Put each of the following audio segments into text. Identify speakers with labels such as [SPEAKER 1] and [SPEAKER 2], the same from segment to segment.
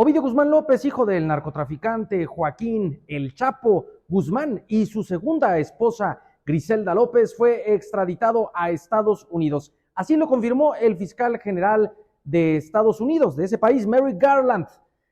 [SPEAKER 1] Ovidio Guzmán López, hijo del narcotraficante Joaquín El Chapo Guzmán, y su segunda esposa, Griselda López, fue extraditado a Estados Unidos. Así lo confirmó el fiscal general de Estados Unidos, de ese país, Merrick Garland.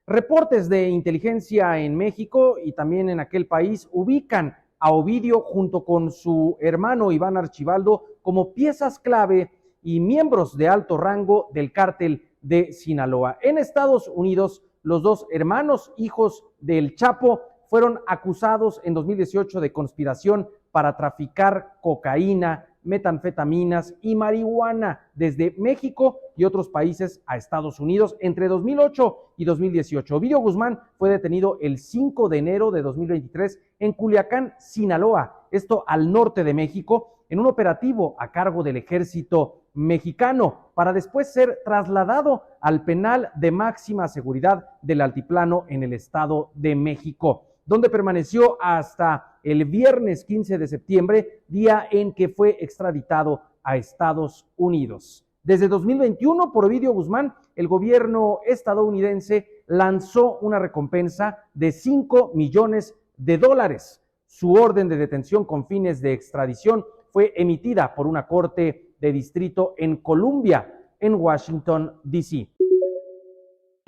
[SPEAKER 1] Reportes de inteligencia en México y también en aquel país ubican a Ovidio junto con su hermano Iván Archibaldo como piezas clave y miembros de alto rango del cártel de Sinaloa. En Estados Unidos, los dos hermanos, hijos del Chapo, fueron acusados en 2018 de conspiración para traficar cocaína, metanfetaminas y marihuana desde México y otros países a Estados Unidos entre 2008 y 2018. Ovidio Guzmán fue detenido el 5 de enero de 2023 en Culiacán, Sinaloa, esto al norte de México, en un operativo a cargo del ejército mexicano, para después ser trasladado al penal de máxima seguridad del Altiplano en el Estado de México, donde permaneció hasta el viernes 15 de septiembre, día en que fue extraditado a Estados Unidos. Desde 2021, por Ovidio Guzmán, el gobierno estadounidense lanzó una recompensa de $5 millones. Su orden de detención con fines de extradición fue emitida por una corte de distrito en Columbia, en Washington, D.C.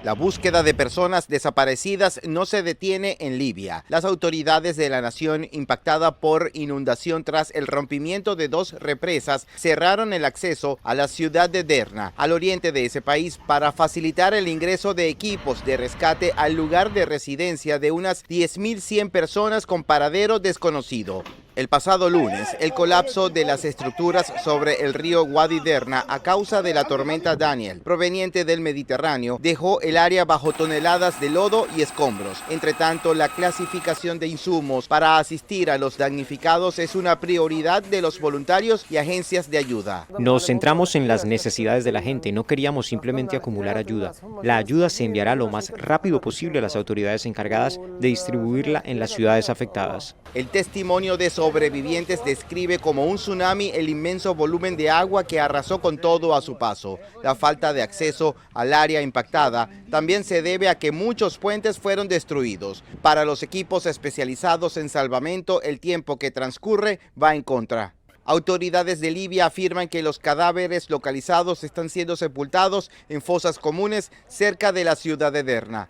[SPEAKER 2] La búsqueda de personas desaparecidas no se detiene en Libia. Las autoridades de la nación impactada por inundación tras el rompimiento de 2 represas cerraron el acceso a la ciudad de Derna, al oriente de ese país, para facilitar el ingreso de equipos de rescate al lugar de residencia de unas 10.100 personas con paradero desconocido. El pasado lunes, el colapso de las estructuras sobre el río Wadi Derna a causa de la tormenta Daniel, proveniente del Mediterráneo, dejó el área bajo toneladas de lodo y escombros. Entre tanto, la clasificación de insumos para asistir a los damnificados es una prioridad de los voluntarios y agencias de ayuda.
[SPEAKER 3] Nos centramos en las necesidades de la gente, no queríamos simplemente acumular ayuda. La ayuda se enviará lo más rápido posible a las autoridades encargadas de distribuirla en las ciudades afectadas.
[SPEAKER 2] El testimonio de sobrevivientes describe como un tsunami el inmenso volumen de agua que arrasó con todo a su paso. La falta de acceso al área impactada también se debe a que muchos puentes fueron destruidos. Para los equipos especializados en salvamento, el tiempo que transcurre va en contra. Autoridades de Libia afirman que los cadáveres localizados están siendo sepultados en fosas comunes cerca de la ciudad de Derna.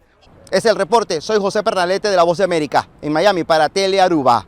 [SPEAKER 2] Es el reporte, soy José Pernalete de La Voz de América, en Miami para Telearuba.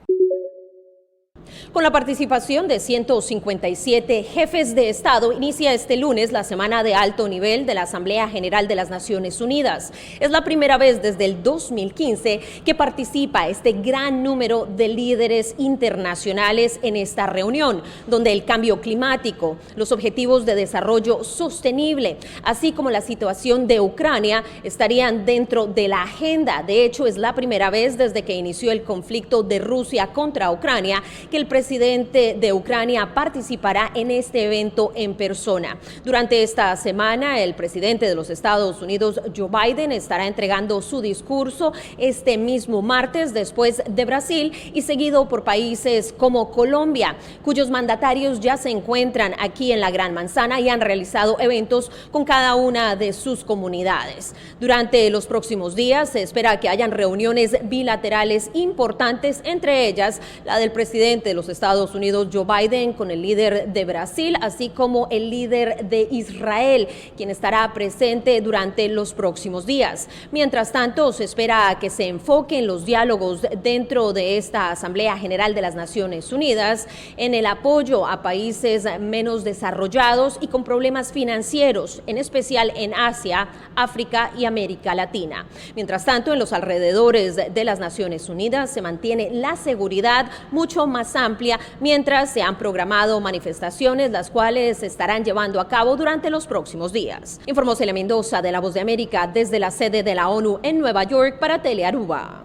[SPEAKER 4] Con la participación de 157 jefes de Estado, inicia este lunes la semana de alto nivel de la Asamblea General de las Naciones Unidas. Es la primera vez desde el 2015 que participa este gran número de líderes internacionales en esta reunión, donde el cambio climático, los objetivos de desarrollo sostenible, así como la situación de Ucrania, estarían dentro de la agenda. De hecho, es la primera vez desde que inició el conflicto de Rusia contra Ucrania que el presidente de Ucrania participará en este evento en persona. Durante esta semana, el presidente de los Estados Unidos, Joe Biden, estará entregando su discurso este mismo martes, después de Brasil y seguido por países como Colombia, cuyos mandatarios ya se encuentran aquí en la Gran Manzana y han realizado eventos con cada una de sus comunidades. Durante los próximos días se espera que hayan reuniones bilaterales importantes, entre ellas la del presidente de los Estados Unidos, Joe Biden, con el líder de Brasil, así como el líder de Israel, quien estará presente durante los próximos días. Mientras tanto, se espera que se enfoquen los diálogos dentro de esta Asamblea General de las Naciones Unidas en el apoyo a países menos desarrollados y con problemas financieros, en especial en Asia, África y América Latina. Mientras tanto, en los alrededores de las Naciones Unidas se mantiene la seguridad mucho más amplia, mientras se han programado manifestaciones, las cuales se estarán llevando a cabo durante los próximos días. Informó Celia Mendoza de La Voz de América desde la sede de la ONU en Nueva York para Telearuba.